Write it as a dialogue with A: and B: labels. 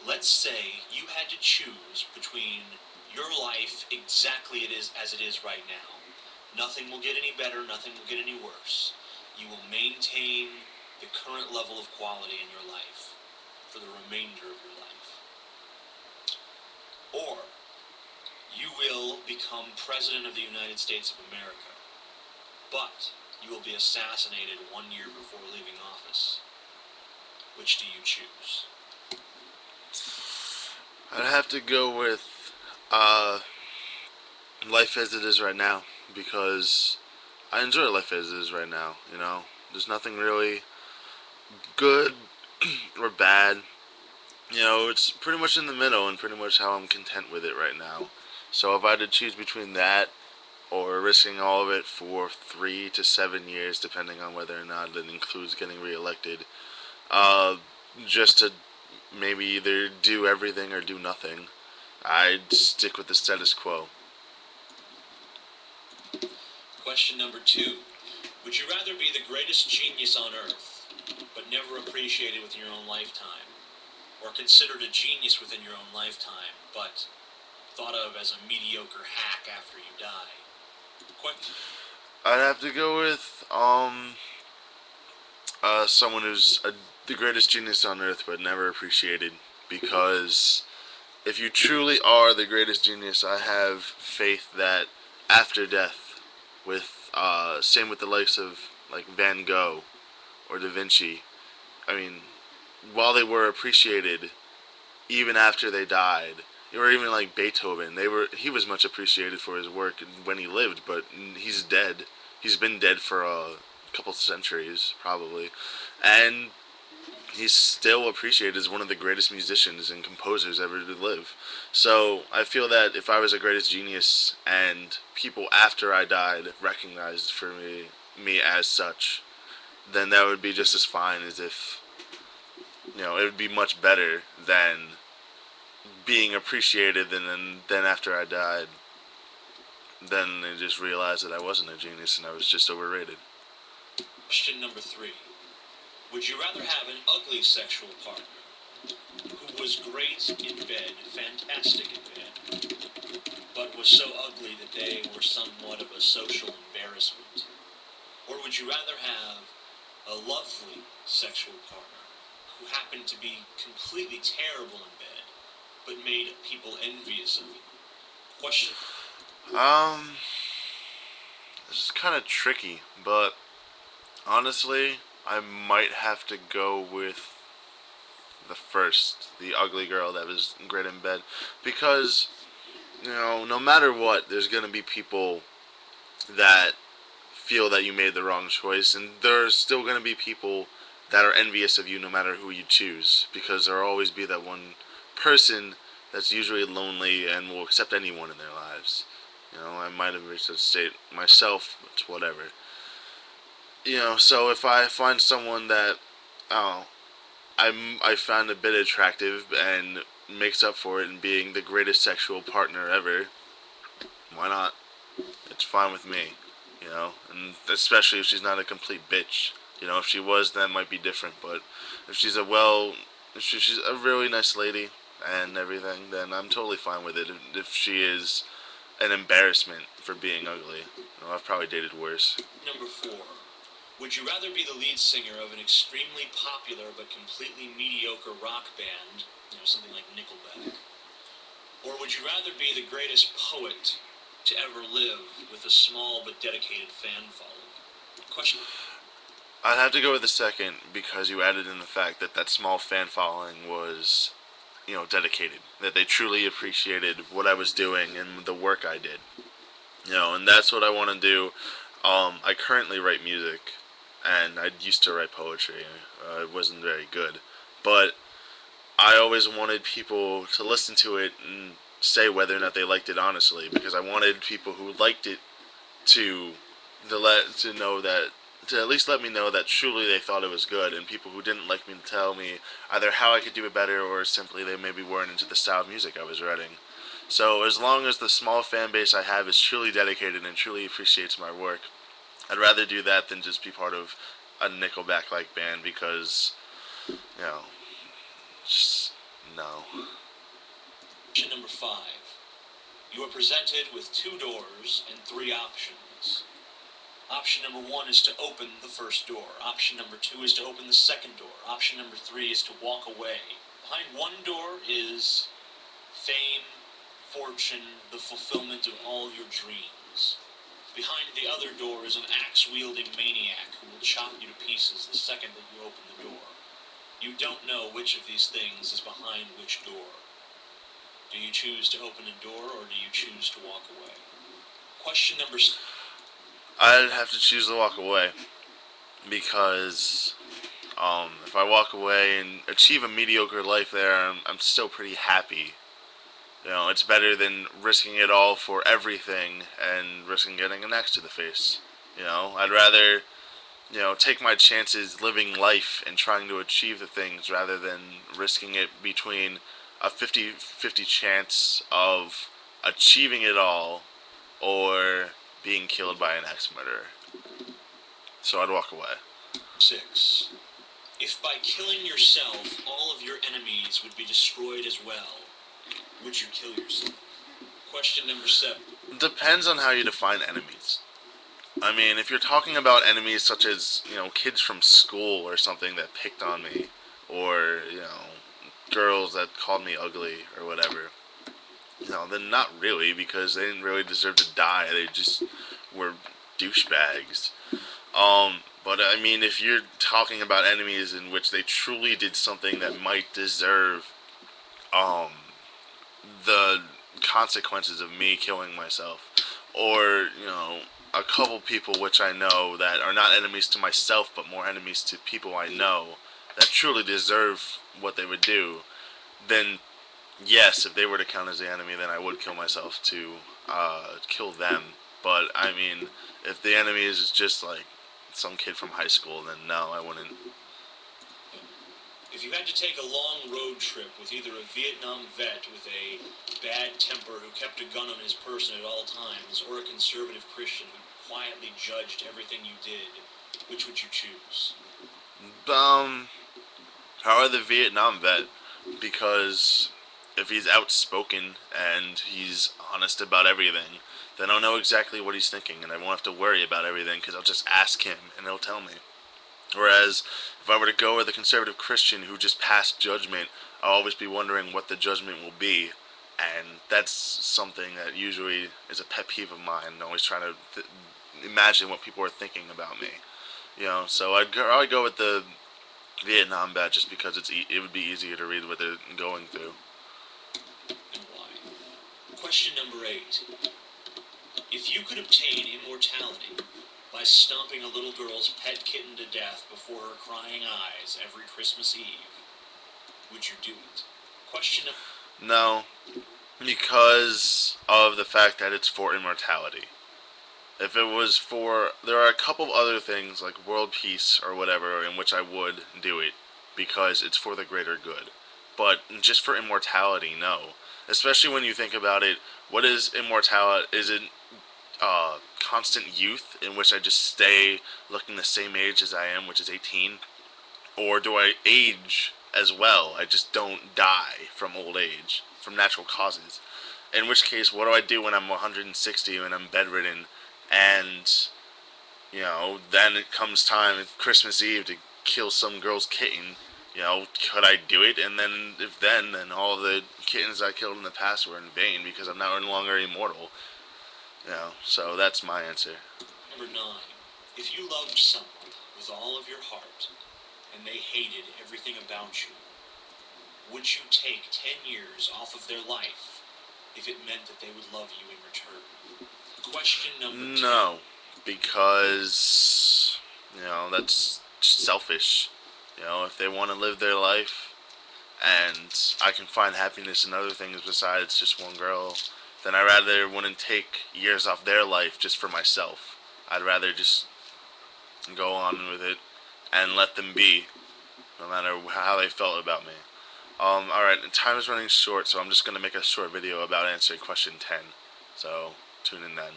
A: Let's say you had to choose between your life exactly it is as it is right now. Nothing will get any better, nothing will get any worse. You will maintain the current level of quality in your life for the remainder of your life. Or you will become President of the United States of America, but you will be assassinated 1 year before leaving office. Which do you choose?
B: I'd have to go with uh, life as it is right now because I enjoy life as it is right now. There's nothing really good or bad. It's pretty much in the middle and pretty much how I'm content with it right now. So if I had to choose between that or risking all of it for 3 to 7 years, depending on whether or not it includes getting reelected, uh, just to maybe either do everything or do nothing, I'd stick with the status quo.
A: Question number two. Would you rather be the greatest genius on earth, but never appreciated within your own lifetime? Or considered a genius within your own lifetime, but thought of as a mediocre hack after you die? Question.
B: I'd have to go with someone who's the greatest genius on earth but never appreciated, because if you truly are the greatest genius, I have faith that after death, with same with the likes of like Van Gogh or Da Vinci. I mean, while they were appreciated, even after they died, or even like Beethoven, he was much appreciated for his work when he lived, but he's dead. He's been dead for a couple centuries probably, and he's still appreciated as one of the greatest musicians and composers ever to live. So I feel that if I was a greatest genius and people after I died recognized for me as such, then that would be just as fine as if it would be much better than being appreciated, and then after I died, then they just realized that I wasn't a genius and I was just overrated.
A: Question number three. Would you rather have an ugly sexual partner who was great in bed, fantastic in bed, but was so ugly that they were somewhat of a social embarrassment? Or would you rather have a lovely sexual partner who happened to be completely terrible in bed, but made people envious of you? Question.
B: Um, this is kind of tricky, but honestly, I might have to go with the first, the ugly girl that was great in bed, because no matter what, there's gonna be people that feel that you made the wrong choice, and there's still gonna be people that are envious of you no matter who you choose, because there'll always be that one person that's usually lonely and will accept anyone in their lives. I might have reached that state myself. It's whatever. So if I find someone that, oh, I found a bit attractive and makes up for it in being the greatest sexual partner ever, why not? It's fine with me. And especially if she's not a complete bitch. If she was, that might be different. But if she's if she's a really nice lady and everything, then I'm totally fine with it. If she is an embarrassment for being ugly, I've probably dated worse.
A: Number four. Would you rather be the lead singer of an extremely popular but completely mediocre rock band, something like Nickelback? Or would you rather be the greatest poet to ever live with a small but dedicated fan following? Question.
B: I'd have to go with the second because you added in the fact that that small fan following was, dedicated. That they truly appreciated what I was doing and the work I did. And that's what I want to do. I currently write music, and I used to write poetry. It wasn't very good, but I always wanted people to listen to it and say whether or not they liked it honestly, because I wanted people who liked it to to know that, to at least let me know that truly they thought it was good, and people who didn't like me to tell me either how I could do it better or simply they maybe weren't into the style of music I was writing. So as long as the small fan base I have is truly dedicated and truly appreciates my work, I'd rather do that than just be part of a Nickelback like band because, you know, just No.
A: Question number 5. You are presented with 2 doors and 3 options. Option number 1 is to open the first door. Option number 2 is to open the second door. Option number 3 is to walk away. Behind one door is fame, fortune, the fulfillment of all your dreams. Behind the other door is an axe-wielding maniac who will chop you to pieces the second that you open the door. You don't know which of these things is behind which door. Do you choose to open a door, or do you choose to walk away? Question number...
B: I'd have to choose to walk away. Because, if I walk away and achieve a mediocre life there, I'm still pretty happy. You know, it's better than risking it all for everything and risking getting an axe to the face. You know, I'd rather, take my chances living life and trying to achieve the things rather than risking it between a 50-50 chance of achieving it all or being killed by an axe murderer. So I'd walk away.
A: 6. If by killing yourself all of your enemies would be destroyed as well, would you kill yourself? Question number 7.
B: Depends on how you define enemies. I mean, if you're talking about enemies such as, kids from school or something that picked on me, or, girls that called me ugly or whatever, then not really, because they didn't really deserve to die. They just were douchebags. But I mean, if you're talking about enemies in which they truly did something that might deserve, the consequences of me killing myself, or, a couple people which I know that are not enemies to myself, but more enemies to people I know that truly deserve what they would do, then yes, if they were to count as the enemy, then I would kill myself to kill them. But I mean, if the enemy is just like some kid from high school, then no, I wouldn't.
A: If you had to take a long road trip with either a Vietnam vet with a bad temper who kept a gun on his person at all times, or a conservative Christian who quietly judged everything you did, which would you choose?
B: Probably the Vietnam vet, because if he's outspoken and he's honest about everything, then I'll know exactly what he's thinking, and I won't have to worry about everything because I'll just ask him and he'll tell me. Whereas, if I were to go with a conservative Christian who just passed judgment, I'll always be wondering what the judgment will be, and that's something that usually is a pet peeve of mine. Always trying to imagine what people are thinking about me. So I'd go with the Vietnam vet just because it would be easier to read what they're going through.
A: And why? Question number 8. If you could obtain immortality by stomping a little girl's pet kitten to death before her crying eyes every Christmas Eve, would you do it? Question number...
B: No, because of the fact that it's for immortality. If it was for, there are a couple other things like world peace or whatever in which I would do it because it's for the greater good. But just for immortality, no. Especially when you think about it, what is immortality? Is it constant youth in which I just stay looking the same age as I am, which is 18? Or do I age as well? I just don't die from old age, from natural causes. In which case, what do I do when I'm 160 and I'm bedridden and, then it comes time, Christmas Eve, to kill some girl's kitten? Could I do it? And then, then all the kittens I killed in the past were in vain because I'm now no longer immortal. So that's my answer.
A: Number 9. If you loved someone with all of your heart, and they hated everything about you, would you take 10 years off of their life if it meant that they would love you in return? Question number 10.
B: No, because, that's selfish. If they want to live their life, and I can find happiness in other things besides just one girl, then I rather wouldn't take years off their life just for myself. I'd rather just go on with it and let them be, no matter how they felt about me. Alright, time is running short, so I'm just going to make a short video about answering question 10. So, tune in then.